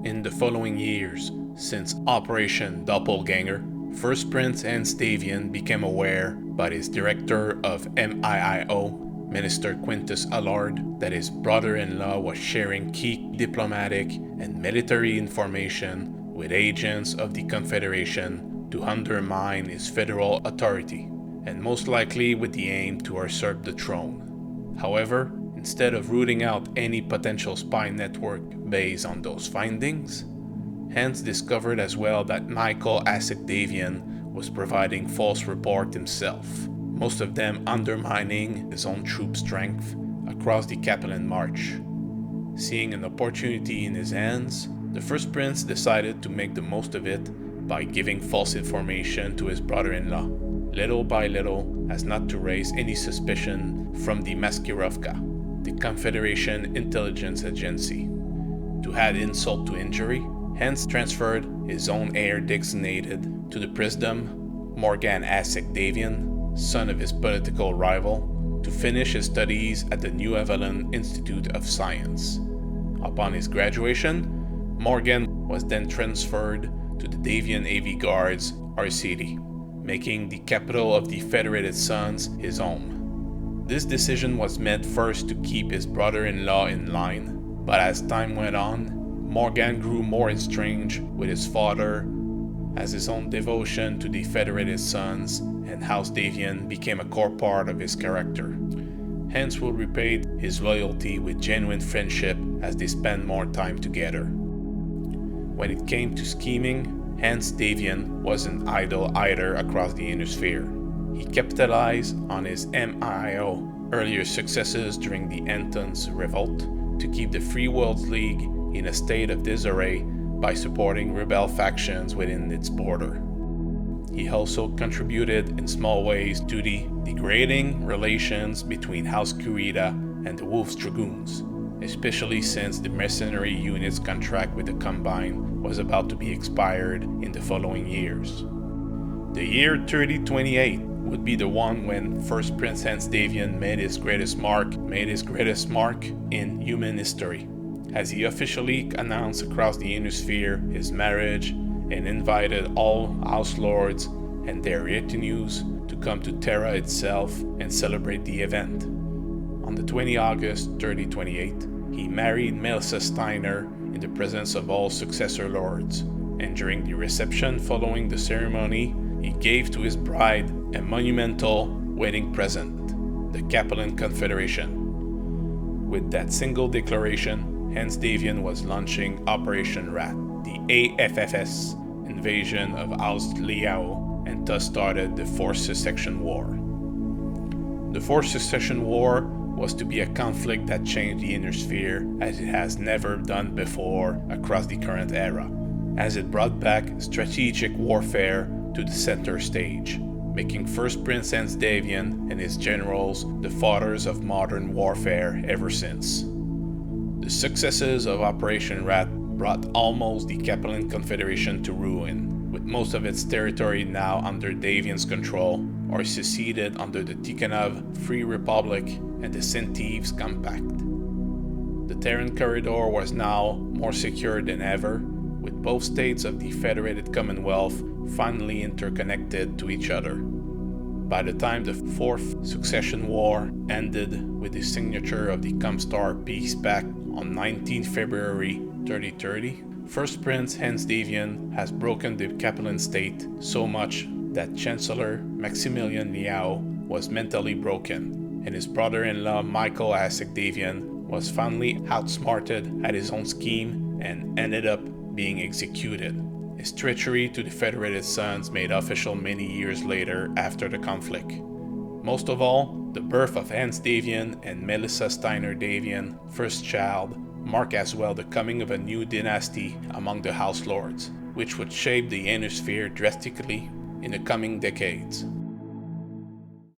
In the following years, since Operation Doppelganger, First Prince Hanse Davion became aware by his director of MIIO, Minister Quintus Allard, that his brother-in-law was sharing key diplomatic and military information with agents of the Confederation to undermine his federal authority, and most likely with the aim to usurp the throne. However, instead of rooting out any potential spy network based on those findings, Hanse discovered as well that Hanse Davion was providing false reports himself, most of them undermining his own troop strength across the Capellan March. Seeing an opportunity in his hands, the First Prince decided to make the most of it by giving false information to his brother-in-law, little by little, as not to raise any suspicion from the Maskirovka, the Confederation Intelligence Agency. To add insult to injury, Hanse transferred his own heir designated to the Prisdom, Hanse Davion, son of his political rival, to finish his studies at the New Avalon Institute of Science. Upon his graduation, Morgan was then transferred to the Davion AV Guards RCD, making the capital of the Federated Sons his home. This decision was meant first to keep his brother-in-law in line, but as time went on, Morgan grew more estranged with his father, as his own devotion to the Federated Sons and House Davion became a core part of his character. Hanse will repay his loyalty with genuine friendship as they spend more time together. When it came to scheming, Hanse Davion wasn't idle either across the inner sphere. He capitalized on his MIIO earlier successes during the Entons Revolt to keep the Free Worlds League in a state of disarray by supporting rebel factions within its border. He also contributed in small ways to the degrading relations between House Kurita and the Wolves Dragoons, especially since the mercenary unit's contract with the Combine was about to be expired in the following years. The year 3028 would be the one when First Prince Hanse Davion made his greatest mark in human history, as he officially announced across the inner sphere his marriage and invited all House Lords and their retinues to come to Terra itself and celebrate the event. On the 20 August 3028, he married Melissa Steiner in the presence of all successor lords, and during the reception following the ceremony, he gave to his bride a monumental wedding present, the Capellan Confederation. With that single declaration, Hanse Davion was launching Operation Rat, the AFFS invasion of House Liao, and thus started the Fourth Secession War. The Fourth Secession War was to be a conflict that changed the inner sphere as it has never done before across the current era, as it brought back strategic warfare to the center stage, making First Prince Hanse Davion and his generals the fathers of modern warfare ever since. The successes of Operation Rat brought almost the Capellan Confederation to ruin, with most of its territory now under Davion's control or seceded under the Tikhonov Free Republic and the Saint-Yves Compact. The Terran Corridor was now more secure than ever, with both states of the Federated Commonwealth finally interconnected to each other. By the time the Fourth Succession War ended with the signature of the Comstar Peace Pact on 19 February 3030, First Prince Hanse Davion has broken the Capellan state so much that Chancellor Maximilian Liao was mentally broken, and his brother-in-law Hanse Davion was finally outsmarted at his own scheme and ended up being executed. His treachery to the Federated Sons made official many years later after the conflict. Most of all, the birth of Hanse Davion and Melissa Steiner Davion, first child, marked as well the coming of a new dynasty among the House Lords, which would shape the Ionosphere drastically in the coming decades.